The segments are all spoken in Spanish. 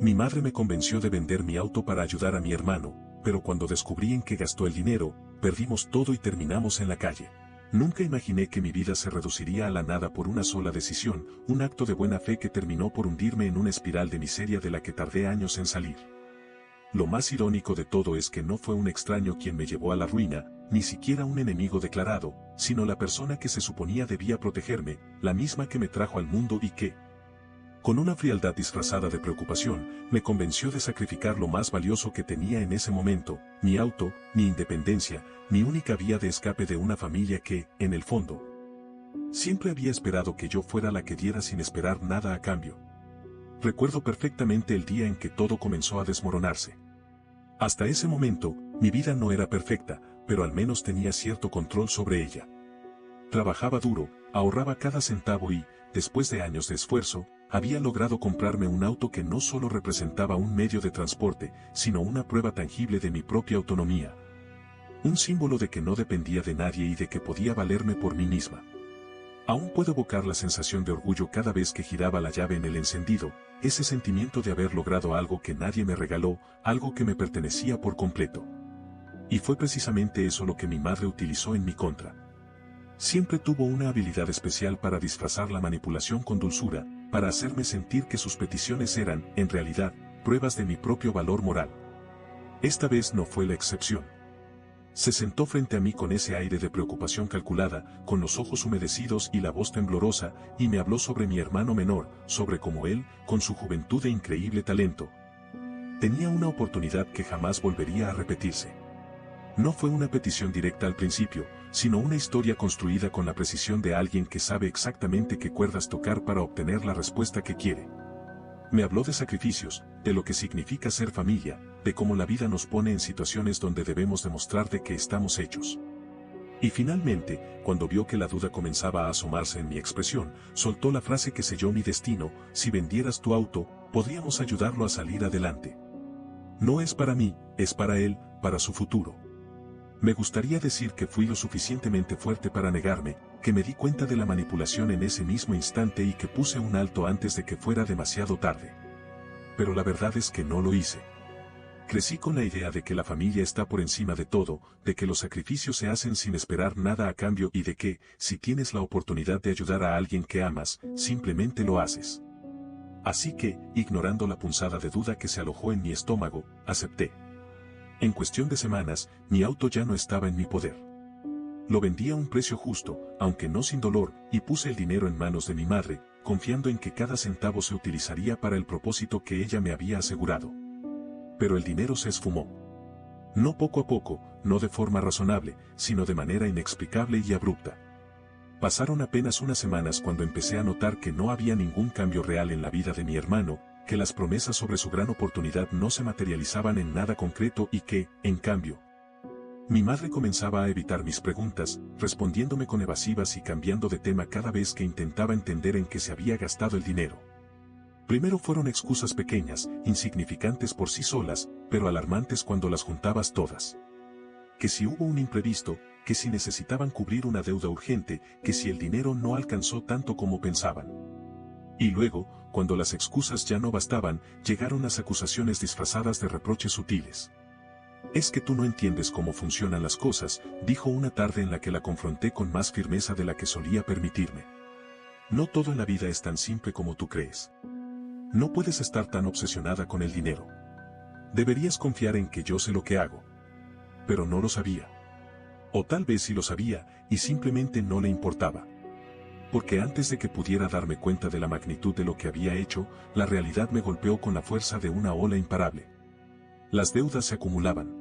Mi madre me convenció de vender mi auto para ayudar a mi hermano, pero cuando descubrí en qué gastó el dinero, perdimos todo y terminamos en la calle. Nunca imaginé que mi vida se reduciría a la nada por una sola decisión, un acto de buena fe que terminó por hundirme en una espiral de miseria de la que tardé años en salir. Lo más irónico de todo es que no fue un extraño quien me llevó a la ruina, ni siquiera un enemigo declarado, sino la persona que se suponía debía protegerme, la misma que me trajo al mundo y que, con una frialdad disfrazada de preocupación, me convenció de sacrificar lo más valioso que tenía en ese momento, mi auto, mi independencia, mi única vía de escape de una familia que, en el fondo, siempre había esperado que yo fuera la que diera sin esperar nada a cambio. Recuerdo perfectamente el día en que todo comenzó a desmoronarse. Hasta ese momento, mi vida no era perfecta, pero al menos tenía cierto control sobre ella. Trabajaba duro, ahorraba cada centavo y, después de años de esfuerzo, había logrado comprarme un auto que no solo representaba un medio de transporte, sino una prueba tangible de mi propia autonomía. Un símbolo de que no dependía de nadie y de que podía valerme por mí misma. Aún puedo evocar la sensación de orgullo cada vez que giraba la llave en el encendido, ese sentimiento de haber logrado algo que nadie me regaló, algo que me pertenecía por completo. Y fue precisamente eso lo que mi madre utilizó en mi contra. Siempre tuvo una habilidad especial para disfrazar la manipulación con dulzura, para hacerme sentir que sus peticiones eran, en realidad, pruebas de mi propio valor moral. Esta vez no fue la excepción. Se sentó frente a mí con ese aire de preocupación calculada, con los ojos humedecidos y la voz temblorosa, y me habló sobre mi hermano menor, sobre cómo él, con su juventud e increíble talento, tenía una oportunidad que jamás volvería a repetirse. No fue una petición directa al principio, sino una historia construida con la precisión de alguien que sabe exactamente qué cuerdas tocar para obtener la respuesta que quiere. Me habló de sacrificios, de lo que significa ser familia, de cómo la vida nos pone en situaciones donde debemos demostrar de qué estamos hechos. Y finalmente, cuando vio que la duda comenzaba a asomarse en mi expresión, soltó la frase que selló mi destino: si vendieras tu auto, podríamos ayudarlo a salir adelante. No es para mí, es para él, para su futuro. Me gustaría decir que fui lo suficientemente fuerte para negarme, que me di cuenta de la manipulación en ese mismo instante y que puse un alto antes de que fuera demasiado tarde. Pero la verdad es que no lo hice. Crecí con la idea de que la familia está por encima de todo, de que los sacrificios se hacen sin esperar nada a cambio y de que, si tienes la oportunidad de ayudar a alguien que amas, simplemente lo haces. Así que, ignorando la punzada de duda que se alojó en mi estómago, acepté. En cuestión de semanas, mi auto ya no estaba en mi poder. Lo vendí a un precio justo, aunque no sin dolor, y puse el dinero en manos de mi madre, confiando en que cada centavo se utilizaría para el propósito que ella me había asegurado. Pero el dinero se esfumó. No poco a poco, no de forma razonable, sino de manera inexplicable y abrupta. Pasaron apenas unas semanas cuando empecé a notar que no había ningún cambio real en la vida de mi hermano, que las promesas sobre su gran oportunidad no se materializaban en nada concreto y que, en cambio, mi madre comenzaba a evitar mis preguntas, respondiéndome con evasivas y cambiando de tema cada vez que intentaba entender en qué se había gastado el dinero. Primero fueron excusas pequeñas, insignificantes por sí solas, pero alarmantes cuando las juntabas todas. Que si hubo un imprevisto, que si necesitaban cubrir una deuda urgente, que si el dinero no alcanzó tanto como pensaban. Y luego, cuando las excusas ya no bastaban, llegaron las acusaciones disfrazadas de reproches sutiles. Es que tú no entiendes cómo funcionan las cosas, dijo una tarde en la que la confronté con más firmeza de la que solía permitirme. No todo en la vida es tan simple como tú crees. No puedes estar tan obsesionada con el dinero. Deberías confiar en que yo sé lo que hago. Pero no lo sabía. O tal vez sí lo sabía, y simplemente no le importaba. Porque antes de que pudiera darme cuenta de la magnitud de lo que había hecho, la realidad me golpeó con la fuerza de una ola imparable. Las deudas se acumulaban.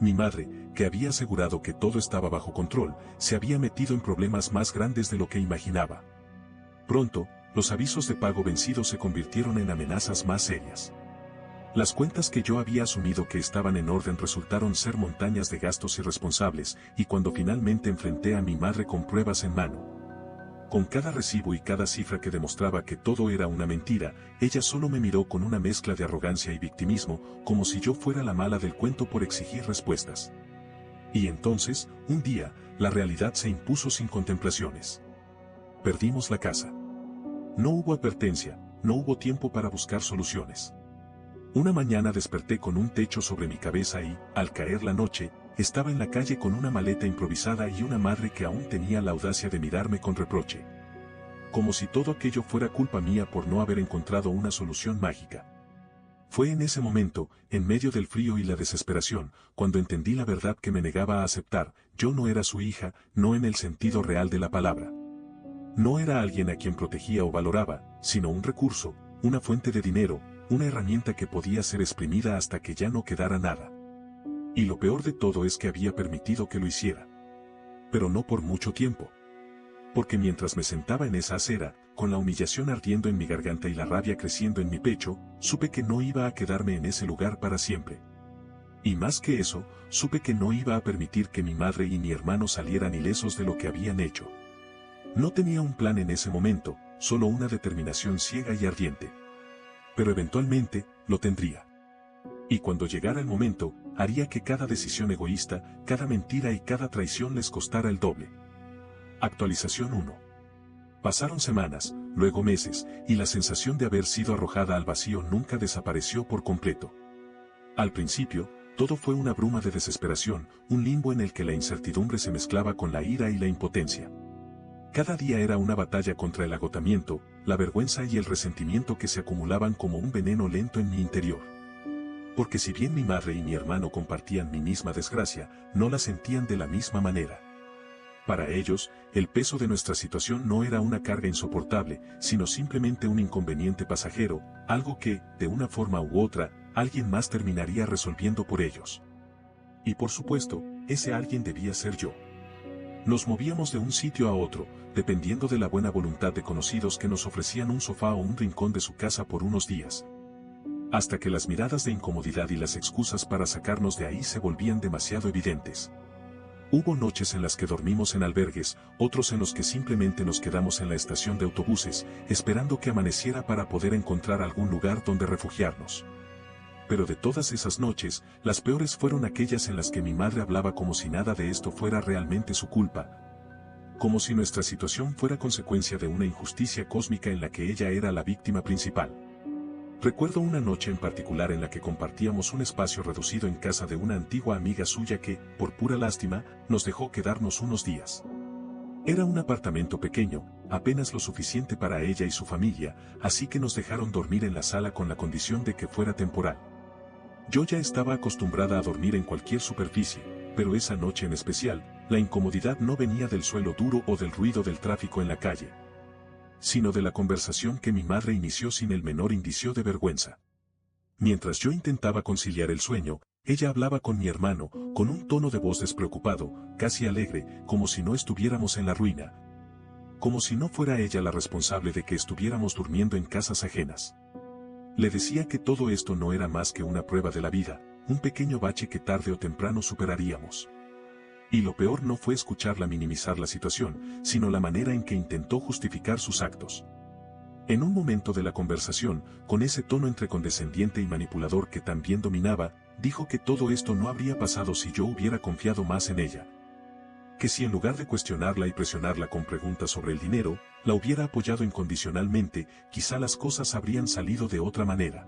Mi madre, que había asegurado que todo estaba bajo control, se había metido en problemas más grandes de lo que imaginaba. Pronto, los avisos de pago vencidos se convirtieron en amenazas más serias. Las cuentas que yo había asumido que estaban en orden resultaron ser montañas de gastos irresponsables, y cuando finalmente enfrenté a mi madre con pruebas en mano, con cada recibo y cada cifra que demostraba que todo era una mentira, ella solo me miró con una mezcla de arrogancia y victimismo, como si yo fuera la mala del cuento por exigir respuestas. Y entonces, un día, la realidad se impuso sin contemplaciones. Perdimos la casa. No hubo advertencia, no hubo tiempo para buscar soluciones. Una mañana desperté con un techo sobre mi cabeza y, al caer la noche, estaba en la calle con una maleta improvisada y una madre que aún tenía la audacia de mirarme con reproche. Como si todo aquello fuera culpa mía por no haber encontrado una solución mágica. Fue en ese momento, en medio del frío y la desesperación, cuando entendí la verdad que me negaba a aceptar. Yo no era su hija, no en el sentido real de la palabra. No era alguien a quien protegía o valoraba, sino un recurso, una fuente de dinero, una herramienta que podía ser exprimida hasta que ya no quedara nada. Y lo peor de todo es que había permitido que lo hiciera. Pero no por mucho tiempo. Porque mientras me sentaba en esa acera, con la humillación ardiendo en mi garganta y la rabia creciendo en mi pecho, supe que no iba a quedarme en ese lugar para siempre. Y más que eso, supe que no iba a permitir que mi madre y mi hermano salieran ilesos de lo que habían hecho. No tenía un plan en ese momento, solo una determinación ciega y ardiente. Pero eventualmente, lo tendría. Y cuando llegara el momento, haría que cada decisión egoísta, cada mentira y cada traición les costara el doble. Actualización 1. Pasaron semanas, luego meses, y la sensación de haber sido arrojada al vacío nunca desapareció por completo. Al principio, todo fue una bruma de desesperación, un limbo en el que la incertidumbre se mezclaba con la ira y la impotencia. Cada día era una batalla contra el agotamiento, la vergüenza y el resentimiento que se acumulaban como un veneno lento en mi interior. Porque si bien mi madre y mi hermano compartían mi misma desgracia, no la sentían de la misma manera. Para ellos, el peso de nuestra situación no era una carga insoportable, sino simplemente un inconveniente pasajero, algo que, de una forma u otra, alguien más terminaría resolviendo por ellos. Y por supuesto, ese alguien debía ser yo. Nos movíamos de un sitio a otro, dependiendo de la buena voluntad de conocidos que nos ofrecían un sofá o un rincón de su casa por unos días. Hasta que las miradas de incomodidad y las excusas para sacarnos de ahí se volvían demasiado evidentes. Hubo noches en las que dormimos en albergues, otros en los que simplemente nos quedamos en la estación de autobuses, esperando que amaneciera para poder encontrar algún lugar donde refugiarnos. Pero de todas esas noches, las peores fueron aquellas en las que mi madre hablaba como si nada de esto fuera realmente su culpa. Como si nuestra situación fuera consecuencia de una injusticia cósmica en la que ella era la víctima principal. Recuerdo una noche en particular en la que compartíamos un espacio reducido en casa de una antigua amiga suya que, por pura lástima, nos dejó quedarnos unos días. Era un apartamento pequeño, apenas lo suficiente para ella y su familia, así que nos dejaron dormir en la sala con la condición de que fuera temporal. Yo ya estaba acostumbrada a dormir en cualquier superficie, pero esa noche en especial, la incomodidad no venía del suelo duro o del ruido del tráfico en la calle, sino de la conversación que mi madre inició sin el menor indicio de vergüenza. Mientras yo intentaba conciliar el sueño, ella hablaba con mi hermano, con un tono de voz despreocupado, casi alegre, como si no estuviéramos en la ruina. Como si no fuera ella la responsable de que estuviéramos durmiendo en casas ajenas. Le decía que todo esto no era más que una prueba de la vida, un pequeño bache que tarde o temprano superaríamos. Y lo peor no fue escucharla minimizar la situación, sino la manera en que intentó justificar sus actos. En un momento de la conversación, con ese tono entre condescendiente y manipulador que también dominaba, dijo que todo esto no habría pasado si yo hubiera confiado más en ella. Que si en lugar de cuestionarla y presionarla con preguntas sobre el dinero, la hubiera apoyado incondicionalmente, quizá las cosas habrían salido de otra manera.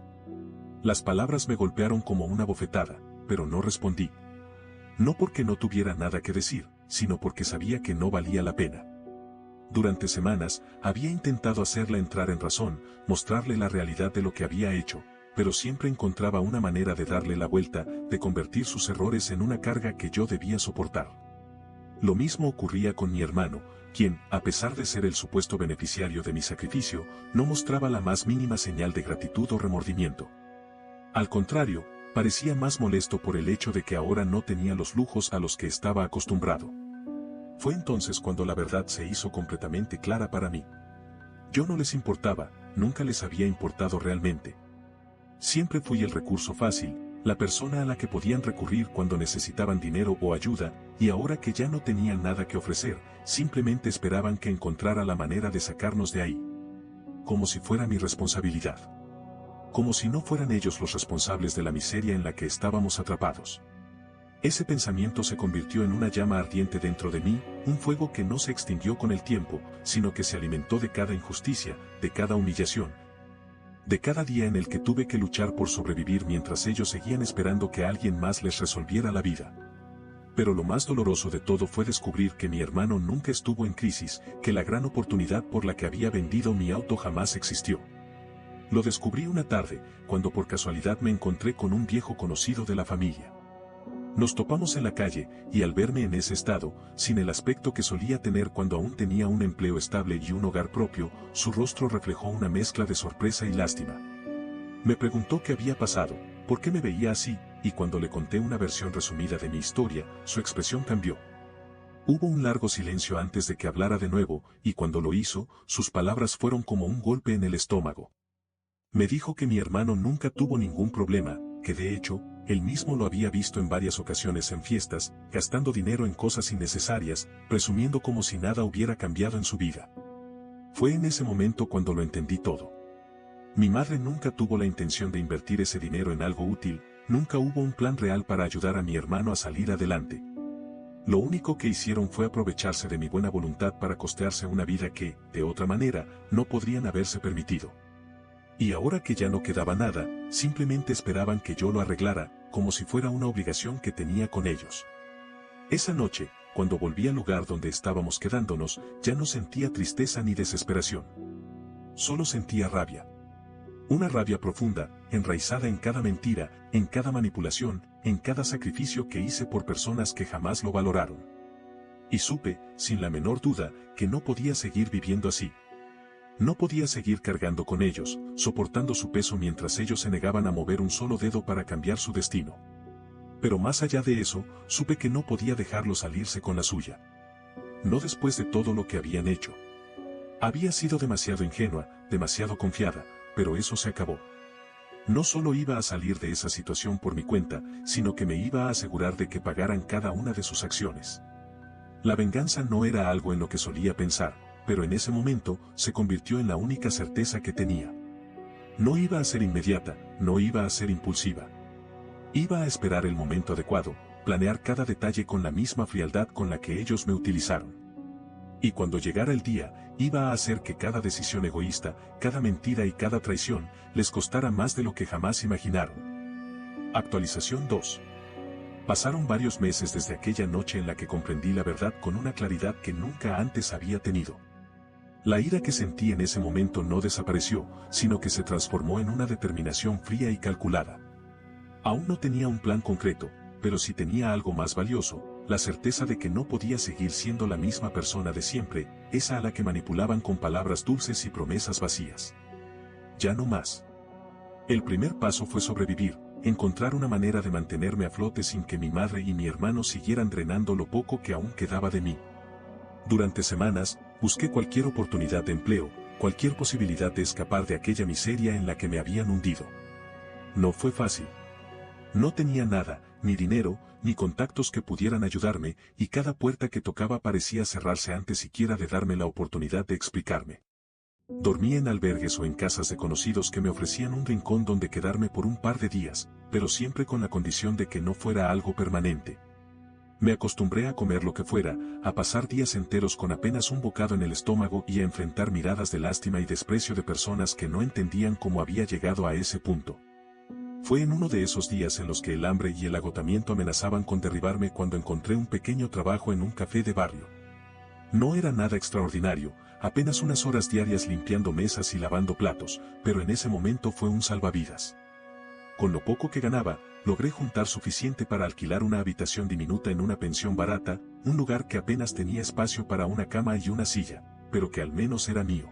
Las palabras me golpearon como una bofetada, pero no respondí. No porque no tuviera nada que decir, sino porque sabía que no valía la pena. Durante semanas, había intentado hacerla entrar en razón, mostrarle la realidad de lo que había hecho, pero siempre encontraba una manera de darle la vuelta, de convertir sus errores en una carga que yo debía soportar. Lo mismo ocurría con mi hermano, quien, a pesar de ser el supuesto beneficiario de mi sacrificio, no mostraba la más mínima señal de gratitud o remordimiento. Al contrario, parecía más molesto por el hecho de que ahora no tenía los lujos a los que estaba acostumbrado. Fue entonces cuando la verdad se hizo completamente clara para mí. Yo no les importaba, nunca les había importado realmente. Siempre fui el recurso fácil, la persona a la que podían recurrir cuando necesitaban dinero o ayuda, y ahora que ya no tenían nada que ofrecer, simplemente esperaban que encontrara la manera de sacarnos de ahí. Como si fuera mi responsabilidad. Como si no fueran ellos los responsables de la miseria en la que estábamos atrapados. Ese pensamiento se convirtió en una llama ardiente dentro de mí, un fuego que no se extinguió con el tiempo, sino que se alimentó de cada injusticia, de cada humillación, De cada día en el que tuve que luchar por sobrevivir mientras ellos seguían esperando que alguien más les resolviera la vida. Pero lo más doloroso de todo fue descubrir que mi hermano nunca estuvo en crisis, que la gran oportunidad por la que había vendido mi auto jamás existió. Lo descubrí una tarde, cuando por casualidad me encontré con un viejo conocido de la familia. Nos topamos en la calle, y al verme en ese estado, sin el aspecto que solía tener cuando aún tenía un empleo estable y un hogar propio, su rostro reflejó una mezcla de sorpresa y lástima. Me preguntó qué había pasado, por qué me veía así, y cuando le conté una versión resumida de mi historia, su expresión cambió. Hubo un largo silencio antes de que hablara de nuevo, y cuando lo hizo, sus palabras fueron como un golpe en el estómago. Me dijo que mi hermano nunca tuvo ningún problema, que de hecho, él mismo lo había visto en varias ocasiones en fiestas, gastando dinero en cosas innecesarias, presumiendo como si nada hubiera cambiado en su vida. Fue en ese momento cuando lo entendí todo. Mi madre nunca tuvo la intención de invertir ese dinero en algo útil, nunca hubo un plan real para ayudar a mi hermano a salir adelante. Lo único que hicieron fue aprovecharse de mi buena voluntad para costearse una vida que, de otra manera, no podrían haberse permitido. Y ahora que ya no quedaba nada, simplemente esperaban que yo lo arreglara, como si fuera una obligación que tenía con ellos. Esa noche, cuando volví al lugar donde estábamos quedándonos, ya no sentía tristeza ni desesperación. Solo sentía rabia. Una rabia profunda, enraizada en cada mentira, en cada manipulación, en cada sacrificio que hice por personas que jamás lo valoraron. Y supe, sin la menor duda, que no podía seguir viviendo así. No podía seguir cargando con ellos, soportando su peso mientras ellos se negaban a mover un solo dedo para cambiar su destino. Pero más allá de eso, supe que no podía dejarlos salirse con la suya. No después de todo lo que habían hecho. Había sido demasiado ingenua, demasiado confiada, pero eso se acabó. No solo iba a salir de esa situación por mi cuenta, sino que me iba a asegurar de que pagaran cada una de sus acciones. La venganza no era algo en lo que solía pensar, pero en ese momento se convirtió en la única certeza que tenía. No iba a ser inmediata, no iba a ser impulsiva. Iba a esperar el momento adecuado, planear cada detalle con la misma frialdad con la que ellos me utilizaron. Y cuando llegara el día, iba a hacer que cada decisión egoísta, cada mentira y cada traición, les costara más de lo que jamás imaginaron. Actualización 2. Pasaron varios meses desde aquella noche en la que comprendí la verdad con una claridad que nunca antes había tenido. La ira que sentí en ese momento no desapareció, sino que se transformó en una determinación fría y calculada. Aún no tenía un plan concreto, pero sí tenía algo más valioso, la certeza de que no podía seguir siendo la misma persona de siempre, esa a la que manipulaban con palabras dulces y promesas vacías. Ya no más. El primer paso fue sobrevivir, encontrar una manera de mantenerme a flote sin que mi madre y mi hermano siguieran drenando lo poco que aún quedaba de mí. Durante semanas, busqué cualquier oportunidad de empleo, cualquier posibilidad de escapar de aquella miseria en la que me habían hundido. No fue fácil. No tenía nada, ni dinero, ni contactos que pudieran ayudarme, y cada puerta que tocaba parecía cerrarse antes siquiera de darme la oportunidad de explicarme. Dormí en albergues o en casas de conocidos que me ofrecían un rincón donde quedarme por un par de días, pero siempre con la condición de que no fuera algo permanente. Me acostumbré a comer lo que fuera, a pasar días enteros con apenas un bocado en el estómago y a enfrentar miradas de lástima y desprecio de personas que no entendían cómo había llegado a ese punto. Fue en uno de esos días en los que el hambre y el agotamiento amenazaban con derribarme cuando encontré un pequeño trabajo en un café de barrio. No era nada extraordinario, apenas unas horas diarias limpiando mesas y lavando platos, pero en ese momento fue un salvavidas. Con lo poco que ganaba, logré juntar suficiente para alquilar una habitación diminuta en una pensión barata, un lugar que apenas tenía espacio para una cama y una silla, pero que al menos era mío.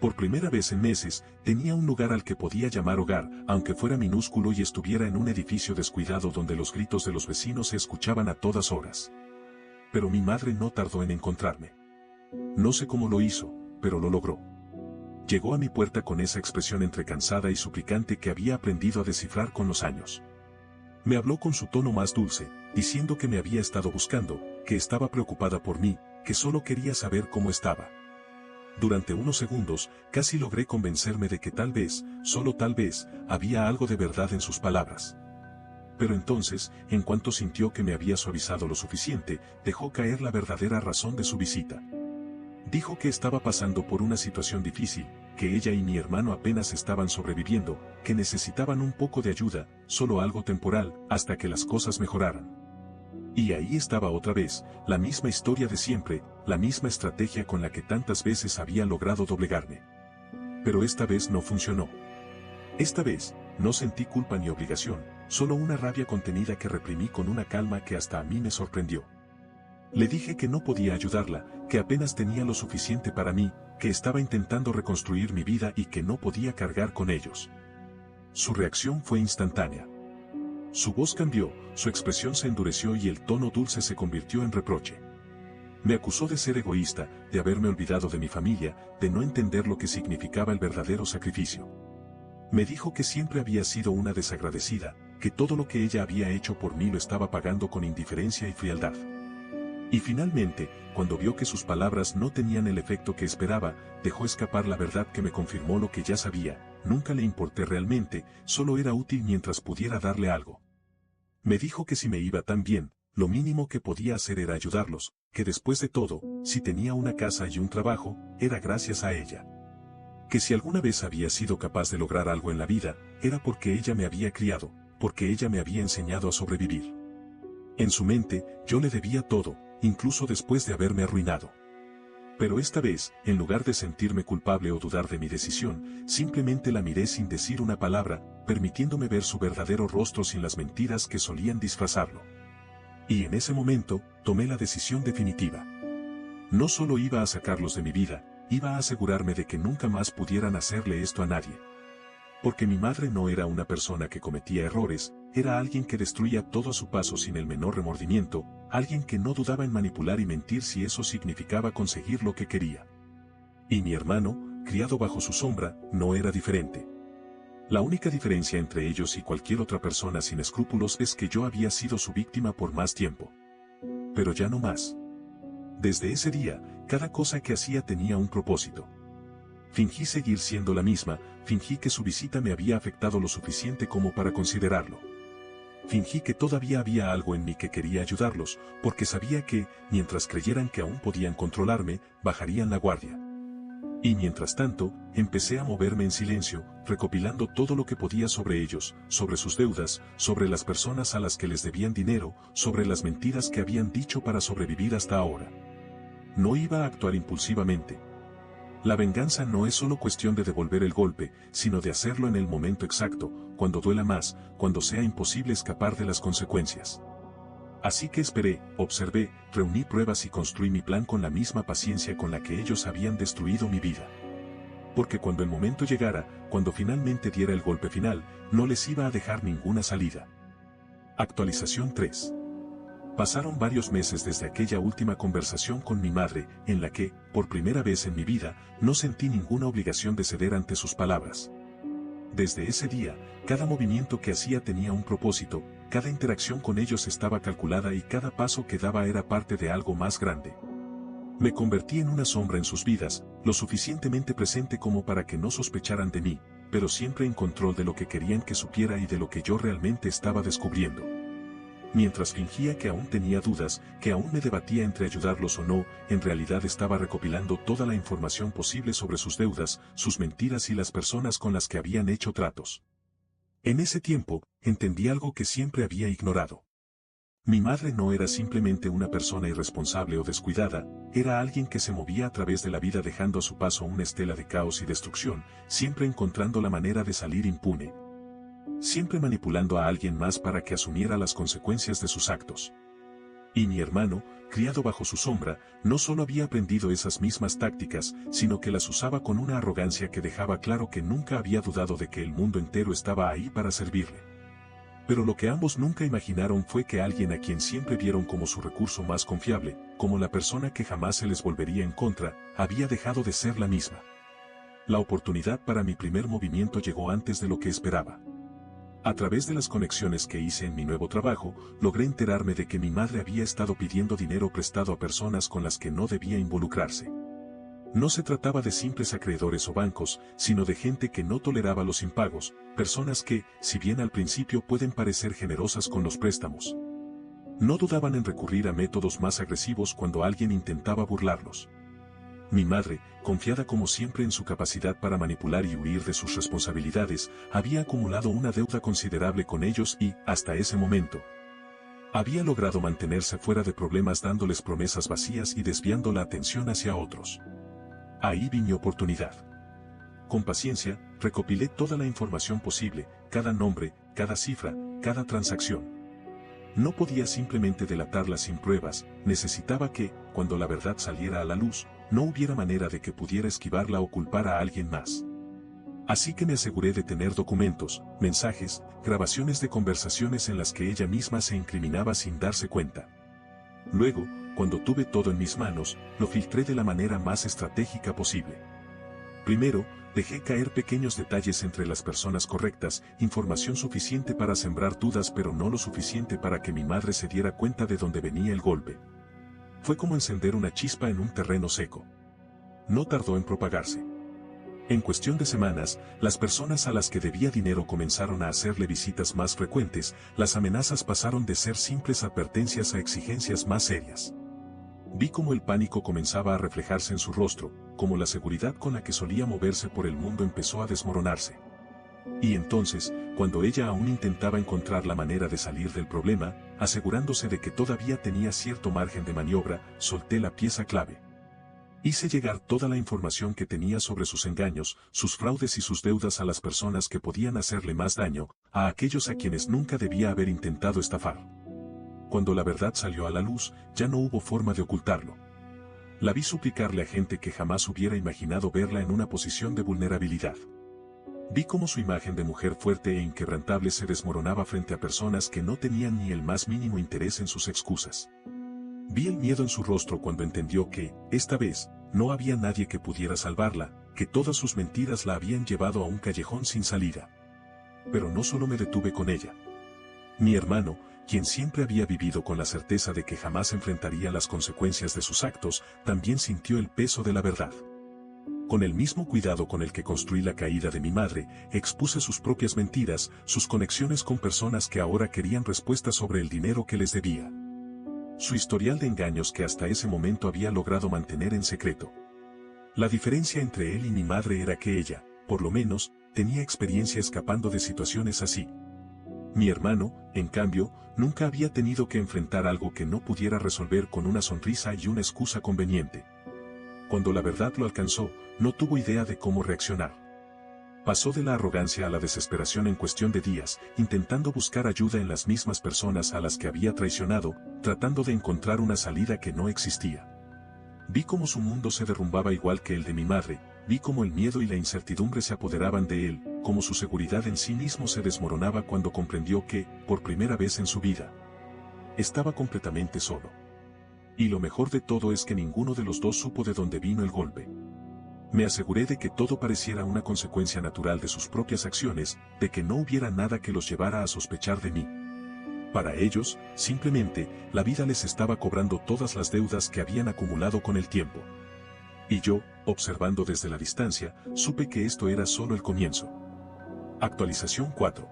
Por primera vez en meses, tenía un lugar al que podía llamar hogar, aunque fuera minúsculo y estuviera en un edificio descuidado donde los gritos de los vecinos se escuchaban a todas horas. Pero mi madre no tardó en encontrarme. No sé cómo lo hizo, pero lo logró. Llegó a mi puerta con esa expresión entre cansada y suplicante que había aprendido a descifrar con los años. Me habló con su tono más dulce, diciendo que me había estado buscando, que estaba preocupada por mí, que solo quería saber cómo estaba. Durante unos segundos, casi logré convencerme de que tal vez, solo tal vez, había algo de verdad en sus palabras. Pero entonces, en cuanto sintió que me había suavizado lo suficiente, dejó caer la verdadera razón de su visita. Dijo que estaba pasando por una situación difícil, que ella y mi hermano apenas estaban sobreviviendo, que necesitaban un poco de ayuda, solo algo temporal, hasta que las cosas mejoraran. Y ahí estaba otra vez, la misma historia de siempre, la misma estrategia con la que tantas veces había logrado doblegarme. Pero esta vez no funcionó. Esta vez, no sentí culpa ni obligación, solo una rabia contenida que reprimí con una calma que hasta a mí me sorprendió. Le dije que no podía ayudarla, que apenas tenía lo suficiente para mí, que estaba intentando reconstruir mi vida y que no podía cargar con ellos. Su reacción fue instantánea. Su voz cambió, su expresión se endureció y el tono dulce se convirtió en reproche. Me acusó de ser egoísta, de haberme olvidado de mi familia, de no entender lo que significaba el verdadero sacrificio. Me dijo que siempre había sido una desagradecida, que todo lo que ella había hecho por mí lo estaba pagando con indiferencia y frialdad. Y finalmente, cuando vio que sus palabras no tenían el efecto que esperaba, dejó escapar la verdad que me confirmó lo que ya sabía: nunca le importé realmente, solo era útil mientras pudiera darle algo. Me dijo que si me iba tan bien, lo mínimo que podía hacer era ayudarlos, que después de todo, si tenía una casa y un trabajo, era gracias a ella. Que si alguna vez había sido capaz de lograr algo en la vida, era porque ella me había criado, porque ella me había enseñado a sobrevivir. En su mente, yo le debía todo, incluso después de haberme arruinado. Pero esta vez, en lugar de sentirme culpable o dudar de mi decisión, simplemente la miré sin decir una palabra, permitiéndome ver su verdadero rostro sin las mentiras que solían disfrazarlo. Y en ese momento, tomé la decisión definitiva. No solo iba a sacarlos de mi vida, iba a asegurarme de que nunca más pudieran hacerle esto a nadie. Porque mi madre no era una persona que cometía errores, era alguien que destruía todo a su paso sin el menor remordimiento, alguien que no dudaba en manipular y mentir si eso significaba conseguir lo que quería. Y mi hermano, criado bajo su sombra, no era diferente. La única diferencia entre ellos y cualquier otra persona sin escrúpulos es que yo había sido su víctima por más tiempo. Pero ya no más. Desde ese día, cada cosa que hacía tenía un propósito. Fingí seguir siendo la misma, fingí que su visita me había afectado lo suficiente como para considerarlo. Fingí que todavía había algo en mí que quería ayudarlos, porque sabía que, mientras creyeran que aún podían controlarme, bajarían la guardia. Y mientras tanto, empecé a moverme en silencio, recopilando todo lo que podía sobre ellos, sobre sus deudas, sobre las personas a las que les debían dinero, sobre las mentiras que habían dicho para sobrevivir hasta ahora. No iba a actuar impulsivamente. La venganza no es solo cuestión de devolver el golpe, sino de hacerlo en el momento exacto, cuando duela más, cuando sea imposible escapar de las consecuencias. Así que esperé, observé, reuní pruebas y construí mi plan con la misma paciencia con la que ellos habían destruido mi vida. Porque cuando el momento llegara, cuando finalmente diera el golpe final, no les iba a dejar ninguna salida. Actualización 3. Pasaron varios meses desde aquella última conversación con mi madre, en la que, por primera vez en mi vida, no sentí ninguna obligación de ceder ante sus palabras. Desde ese día, cada movimiento que hacía tenía un propósito, cada interacción con ellos estaba calculada y cada paso que daba era parte de algo más grande. Me convertí en una sombra en sus vidas, lo suficientemente presente como para que no sospecharan de mí, pero siempre en control de lo que querían que supiera y de lo que yo realmente estaba descubriendo. Mientras fingía que aún tenía dudas, que aún me debatía entre ayudarlos o no, en realidad estaba recopilando toda la información posible sobre sus deudas, sus mentiras y las personas con las que habían hecho tratos. En ese tiempo, entendí algo que siempre había ignorado. Mi madre no era simplemente una persona irresponsable o descuidada, era alguien que se movía a través de la vida dejando a su paso una estela de caos y destrucción, siempre encontrando la manera de salir impune. Siempre manipulando a alguien más para que asumiera las consecuencias de sus actos. Y mi hermano, criado bajo su sombra, no solo había aprendido esas mismas tácticas, sino que las usaba con una arrogancia que dejaba claro que nunca había dudado de que el mundo entero estaba ahí para servirle. Pero lo que ambos nunca imaginaron fue que alguien a quien siempre vieron como su recurso más confiable, como la persona que jamás se les volvería en contra, había dejado de ser la misma. La oportunidad para mi primer movimiento llegó antes de lo que esperaba. A través de las conexiones que hice en mi nuevo trabajo, logré enterarme de que mi madre había estado pidiendo dinero prestado a personas con las que no debía involucrarse. No se trataba de simples acreedores o bancos, sino de gente que no toleraba los impagos, personas que, si bien al principio pueden parecer generosas con los préstamos, no dudaban en recurrir a métodos más agresivos cuando alguien intentaba burlarlos. Mi madre, confiada como siempre en su capacidad para manipular y huir de sus responsabilidades, había acumulado una deuda considerable con ellos y, hasta ese momento, había logrado mantenerse fuera de problemas dándoles promesas vacías y desviando la atención hacia otros. Ahí vi mi oportunidad. Con paciencia, recopilé toda la información posible, cada nombre, cada cifra, cada transacción. No podía simplemente delatarla sin pruebas, necesitaba que, cuando la verdad saliera a la luz, no hubiera manera de que pudiera esquivarla o culpar a alguien más. Así que me aseguré de tener documentos, mensajes, grabaciones de conversaciones en las que ella misma se incriminaba sin darse cuenta. Luego, cuando tuve todo en mis manos, lo filtré de la manera más estratégica posible. Primero, dejé caer pequeños detalles entre las personas correctas, información suficiente para sembrar dudas pero no lo suficiente para que mi madre se diera cuenta de dónde venía el golpe. Fue como encender una chispa en un terreno seco. No tardó en propagarse. En cuestión de semanas, las personas a las que debía dinero comenzaron a hacerle visitas más frecuentes, las amenazas pasaron de ser simples advertencias a exigencias más serias. Vi cómo el pánico comenzaba a reflejarse en su rostro, como la seguridad con la que solía moverse por el mundo empezó a desmoronarse. Y entonces, cuando ella aún intentaba encontrar la manera de salir del problema, asegurándose de que todavía tenía cierto margen de maniobra, solté la pieza clave. Hice llegar toda la información que tenía sobre sus engaños, sus fraudes y sus deudas a las personas que podían hacerle más daño, a aquellos a quienes nunca debía haber intentado estafar. Cuando la verdad salió a la luz, ya no hubo forma de ocultarlo. La vi suplicarle a gente que jamás hubiera imaginado verla en una posición de vulnerabilidad. Vi cómo su imagen de mujer fuerte e inquebrantable se desmoronaba frente a personas que no tenían ni el más mínimo interés en sus excusas. Vi el miedo en su rostro cuando entendió que, esta vez, no había nadie que pudiera salvarla, que todas sus mentiras la habían llevado a un callejón sin salida. Pero no solo me detuve con ella. Mi hermano, quien siempre había vivido con la certeza de que jamás enfrentaría las consecuencias de sus actos, también sintió el peso de la verdad. Con el mismo cuidado con el que construí la caída de mi madre, expuse sus propias mentiras, sus conexiones con personas que ahora querían respuestas sobre el dinero que les debía. Su historial de engaños que hasta ese momento había logrado mantener en secreto. La diferencia entre él y mi madre era que ella, por lo menos, tenía experiencia escapando de situaciones así. Mi hermano, en cambio, nunca había tenido que enfrentar algo que no pudiera resolver con una sonrisa y una excusa conveniente. Cuando la verdad lo alcanzó, no tuvo idea de cómo reaccionar. Pasó de la arrogancia a la desesperación en cuestión de días, intentando buscar ayuda en las mismas personas a las que había traicionado, tratando de encontrar una salida que no existía. Vi cómo su mundo se derrumbaba igual que el de mi madre, vi cómo el miedo y la incertidumbre se apoderaban de él, cómo su seguridad en sí mismo se desmoronaba cuando comprendió que, por primera vez en su vida, estaba completamente solo. Y lo mejor de todo es que ninguno de los dos supo de dónde vino el golpe. Me aseguré de que todo pareciera una consecuencia natural de sus propias acciones, de que no hubiera nada que los llevara a sospechar de mí. Para ellos, simplemente, la vida les estaba cobrando todas las deudas que habían acumulado con el tiempo. Y yo, observando desde la distancia, supe que esto era solo el comienzo. Actualización 4.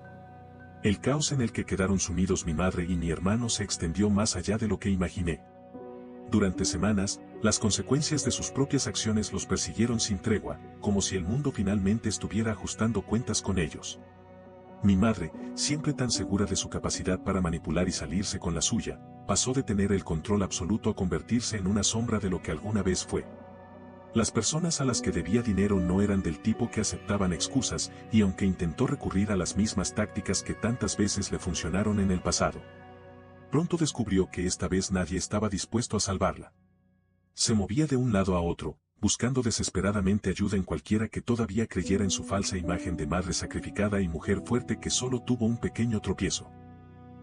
El caos en el que quedaron sumidos mi madre y mi hermano se extendió más allá de lo que imaginé. Durante semanas, las consecuencias de sus propias acciones los persiguieron sin tregua, como si el mundo finalmente estuviera ajustando cuentas con ellos. Mi madre, siempre tan segura de su capacidad para manipular y salirse con la suya, pasó de tener el control absoluto a convertirse en una sombra de lo que alguna vez fue. Las personas a las que debía dinero no eran del tipo que aceptaban excusas, y aunque intentó recurrir a las mismas tácticas que tantas veces le funcionaron en el pasado, pronto descubrió que esta vez nadie estaba dispuesto a salvarla. Se movía de un lado a otro, buscando desesperadamente ayuda en cualquiera que todavía creyera en su falsa imagen de madre sacrificada y mujer fuerte que solo tuvo un pequeño tropiezo.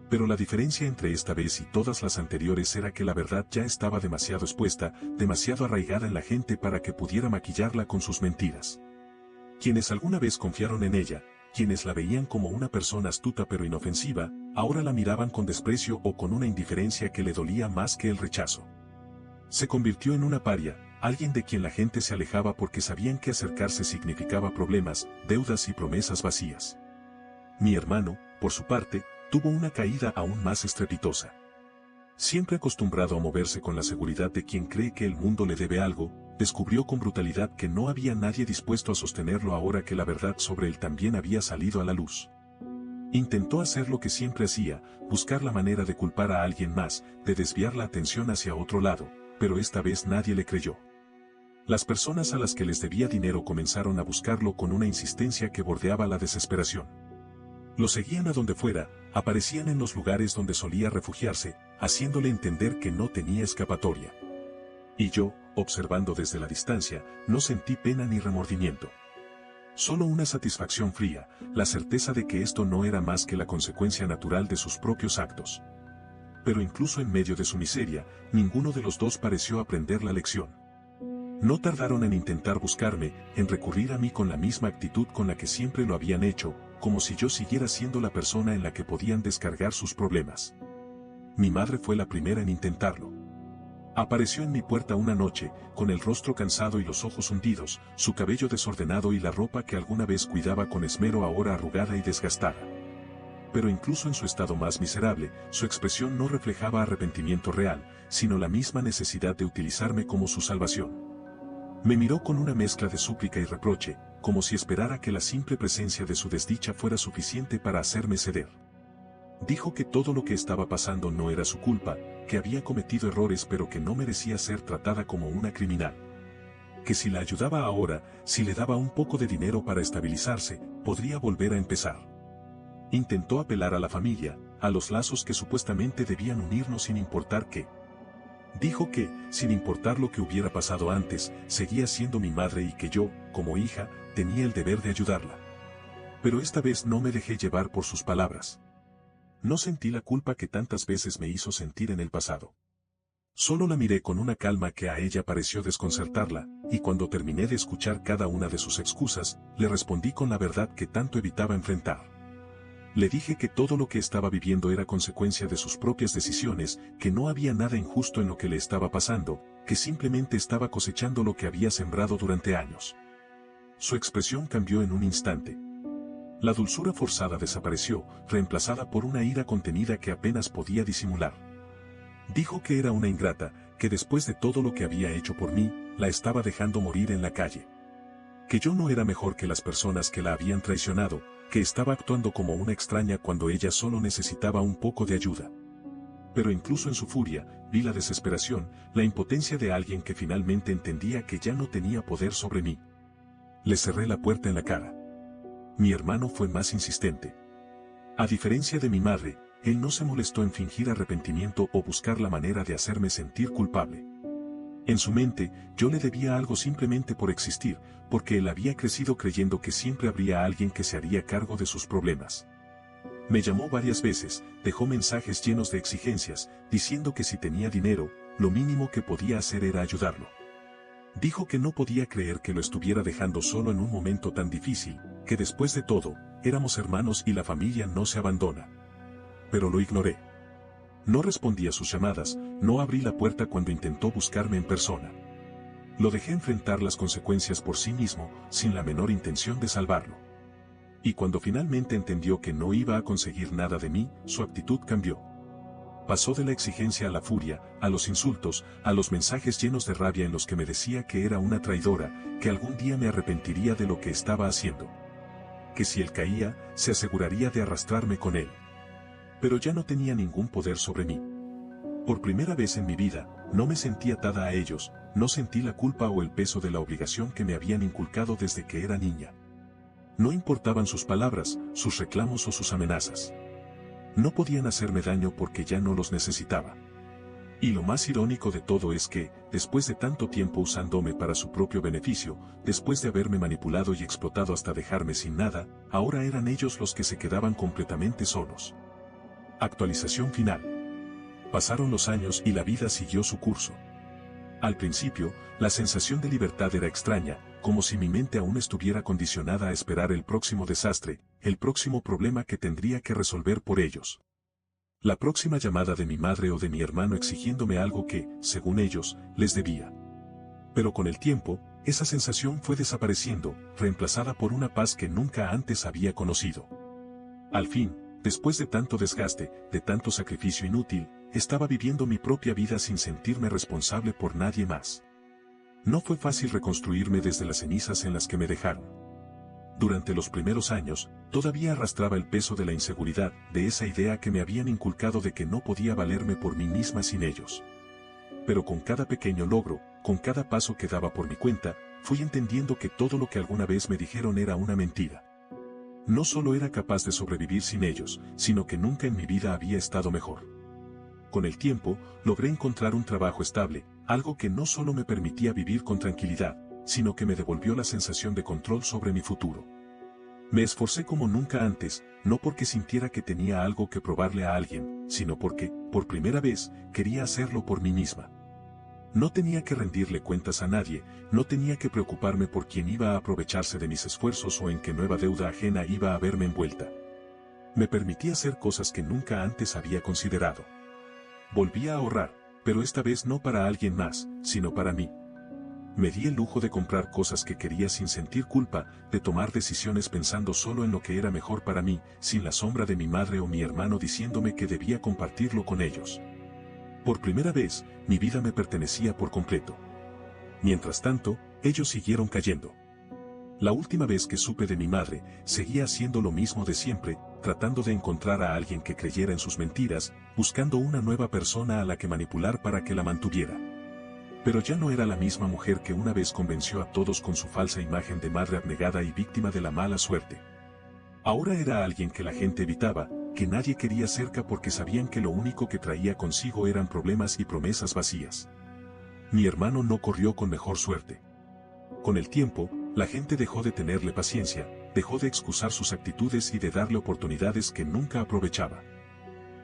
Pero la diferencia entre esta vez y todas las anteriores era que la verdad ya estaba demasiado expuesta, demasiado arraigada en la gente para que pudiera maquillarla con sus mentiras. Quienes alguna vez confiaron en ella, quienes la veían como una persona astuta pero inofensiva, ahora la miraban con desprecio o con una indiferencia que le dolía más que el rechazo. Se convirtió en una paria, alguien de quien la gente se alejaba porque sabían que acercarse significaba problemas, deudas y promesas vacías. Mi hermano, por su parte, tuvo una caída aún más estrepitosa. Siempre acostumbrado a moverse con la seguridad de quien cree que el mundo le debe algo, descubrió con brutalidad que no había nadie dispuesto a sostenerlo ahora que la verdad sobre él también había salido a la luz. Intentó hacer lo que siempre hacía, buscar la manera de culpar a alguien más, de desviar la atención hacia otro lado, pero esta vez nadie le creyó. Las personas a las que les debía dinero comenzaron a buscarlo con una insistencia que bordeaba la desesperación. Lo seguían a donde fuera, aparecían en los lugares donde solía refugiarse, haciéndole entender que no tenía escapatoria. Y yo, observando desde la distancia, no sentí pena ni remordimiento. Solo una satisfacción fría, la certeza de que esto no era más que la consecuencia natural de sus propios actos. Pero incluso en medio de su miseria, ninguno de los dos pareció aprender la lección. No tardaron en intentar buscarme, en recurrir a mí con la misma actitud con la que siempre lo habían hecho, como si yo siguiera siendo la persona en la que podían descargar sus problemas. Mi madre fue la primera en intentarlo. Apareció en mi puerta una noche, con el rostro cansado y los ojos hundidos, su cabello desordenado y la ropa que alguna vez cuidaba con esmero ahora arrugada y desgastada. Pero incluso en su estado más miserable, su expresión no reflejaba arrepentimiento real, sino la misma necesidad de utilizarme como su salvación. Me miró con una mezcla de súplica y reproche, como si esperara que la simple presencia de su desdicha fuera suficiente para hacerme ceder. Dijo que todo lo que estaba pasando no era su culpa, que había cometido errores pero que no merecía ser tratada como una criminal. Que si la ayudaba ahora, si le daba un poco de dinero para estabilizarse, podría volver a empezar. Intentó apelar a la familia, a los lazos que supuestamente debían unirnos sin importar qué. Dijo que, sin importar lo que hubiera pasado antes, seguía siendo mi madre y que yo, como hija, tenía el deber de ayudarla. Pero esta vez no me dejé llevar por sus palabras. No sentí la culpa que tantas veces me hizo sentir en el pasado. Solo la miré con una calma que a ella pareció desconcertarla, y cuando terminé de escuchar cada una de sus excusas, le respondí con la verdad que tanto evitaba enfrentar. Le dije que todo lo que estaba viviendo era consecuencia de sus propias decisiones, que no había nada injusto en lo que le estaba pasando, que simplemente estaba cosechando lo que había sembrado durante años. Su expresión cambió en un instante. La dulzura forzada desapareció, reemplazada por una ira contenida que apenas podía disimular. Dijo que era una ingrata, que después de todo lo que había hecho por mí, la estaba dejando morir en la calle. Que yo no era mejor que las personas que la habían traicionado, que estaba actuando como una extraña cuando ella solo necesitaba un poco de ayuda. Pero incluso en su furia, vi la desesperación, la impotencia de alguien que finalmente entendía que ya no tenía poder sobre mí. Le cerré la puerta en la cara. Mi hermano fue más insistente. A diferencia de mi madre, él no se molestó en fingir arrepentimiento o buscar la manera de hacerme sentir culpable. En su mente, yo le debía algo simplemente por existir, porque él había crecido creyendo que siempre habría alguien que se haría cargo de sus problemas. Me llamó varias veces, dejó mensajes llenos de exigencias, diciendo que si tenía dinero, lo mínimo que podía hacer era ayudarlo. Dijo que no podía creer que lo estuviera dejando solo en un momento tan difícil, que después de todo, éramos hermanos y la familia no se abandona. Pero lo ignoré. No respondí a sus llamadas, no abrí la puerta cuando intentó buscarme en persona. Lo dejé enfrentar las consecuencias por sí mismo, sin la menor intención de salvarlo. Y cuando finalmente entendió que no iba a conseguir nada de mí, su actitud cambió. Pasó de la exigencia a la furia, a los insultos, a los mensajes llenos de rabia en los que me decía que era una traidora, que algún día me arrepentiría de lo que estaba haciendo. Que si él caía, se aseguraría de arrastrarme con él. Pero ya no tenía ningún poder sobre mí. Por primera vez en mi vida, no me sentí atada a ellos, no sentí la culpa o el peso de la obligación que me habían inculcado desde que era niña. No importaban sus palabras, sus reclamos o sus amenazas. No podían hacerme daño porque ya no los necesitaba. Y lo más irónico de todo es que, después de tanto tiempo usándome para su propio beneficio, después de haberme manipulado y explotado hasta dejarme sin nada, ahora eran ellos los que se quedaban completamente solos. Actualización final. Pasaron los años y la vida siguió su curso. Al principio, la sensación de libertad era extraña, como si mi mente aún estuviera condicionada a esperar el próximo desastre, el próximo problema que tendría que resolver por ellos. La próxima llamada de mi madre o de mi hermano exigiéndome algo que, según ellos, les debía. Pero con el tiempo, esa sensación fue desapareciendo, reemplazada por una paz que nunca antes había conocido. Al fin, después de tanto desgaste, de tanto sacrificio inútil, estaba viviendo mi propia vida sin sentirme responsable por nadie más. No fue fácil reconstruirme desde las cenizas en las que me dejaron. Durante los primeros años, todavía arrastraba el peso de la inseguridad, de esa idea que me habían inculcado de que no podía valerme por mí misma sin ellos. Pero con cada pequeño logro, con cada paso que daba por mi cuenta, fui entendiendo que todo lo que alguna vez me dijeron era una mentira. No solo era capaz de sobrevivir sin ellos, sino que nunca en mi vida había estado mejor. Con el tiempo, logré encontrar un trabajo estable, algo que no solo me permitía vivir con tranquilidad, sino que me devolvió la sensación de control sobre mi futuro. Me esforcé como nunca antes, no porque sintiera que tenía algo que probarle a alguien, sino porque, por primera vez, quería hacerlo por mí misma. No tenía que rendirle cuentas a nadie, no tenía que preocuparme por quién iba a aprovecharse de mis esfuerzos o en qué nueva deuda ajena iba a verme envuelta. Me permitía hacer cosas que nunca antes había considerado. Volví a ahorrar, pero esta vez no para alguien más, sino para mí. Me di el lujo de comprar cosas que quería sin sentir culpa, de tomar decisiones pensando solo en lo que era mejor para mí, sin la sombra de mi madre o mi hermano diciéndome que debía compartirlo con ellos. Por primera vez, mi vida me pertenecía por completo. Mientras tanto, ellos siguieron cayendo. La última vez que supe de mi madre, seguía haciendo lo mismo de siempre, tratando de encontrar a alguien que creyera en sus mentiras, buscando una nueva persona a la que manipular para que la mantuviera. Pero ya no era la misma mujer que una vez convenció a todos con su falsa imagen de madre abnegada y víctima de la mala suerte. Ahora era alguien que la gente evitaba, que nadie quería cerca porque sabían que lo único que traía consigo eran problemas y promesas vacías. Mi hermano no corrió con mejor suerte. Con el tiempo, la gente dejó de tenerle paciencia, dejó de excusar sus actitudes y de darle oportunidades que nunca aprovechaba.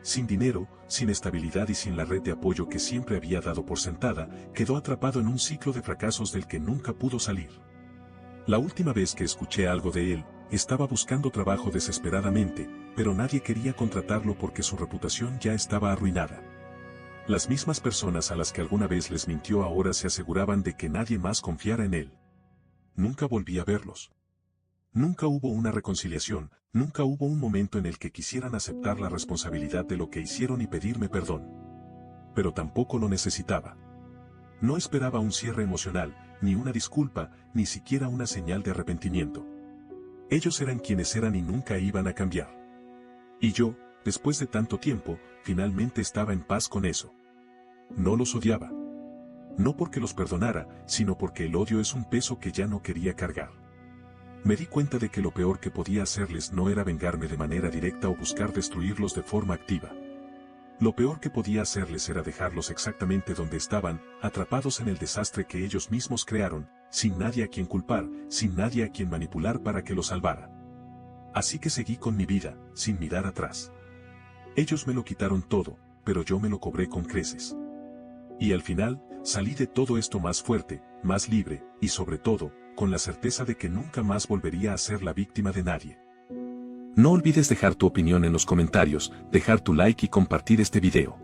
Sin dinero, sin estabilidad y sin la red de apoyo que siempre había dado por sentada, quedó atrapado en un ciclo de fracasos del que nunca pudo salir. La última vez que escuché algo de él, estaba buscando trabajo desesperadamente, pero nadie quería contratarlo porque su reputación ya estaba arruinada. Las mismas personas a las que alguna vez les mintió ahora se aseguraban de que nadie más confiara en él. Nunca volví a verlos. Nunca hubo una reconciliación, nunca hubo un momento en el que quisieran aceptar la responsabilidad de lo que hicieron y pedirme perdón. Pero tampoco lo necesitaba. No esperaba un cierre emocional, ni una disculpa, ni siquiera una señal de arrepentimiento. Ellos eran quienes eran y nunca iban a cambiar. Y yo, después de tanto tiempo, finalmente estaba en paz con eso. No los odiaba. No porque los perdonara, sino porque el odio es un peso que ya no quería cargar. Me di cuenta de que lo peor que podía hacerles no era vengarme de manera directa o buscar destruirlos de forma activa. Lo peor que podía hacerles era dejarlos exactamente donde estaban, atrapados en el desastre que ellos mismos crearon, sin nadie a quien culpar, sin nadie a quien manipular para que los salvara. Así que seguí con mi vida, sin mirar atrás. Ellos me lo quitaron todo, pero yo me lo cobré con creces. Y al final, salí de todo esto más fuerte, más libre, y sobre todo, con la certeza de que nunca más volvería a ser la víctima de nadie. No olvides dejar tu opinión en los comentarios, dejar tu like y compartir este video.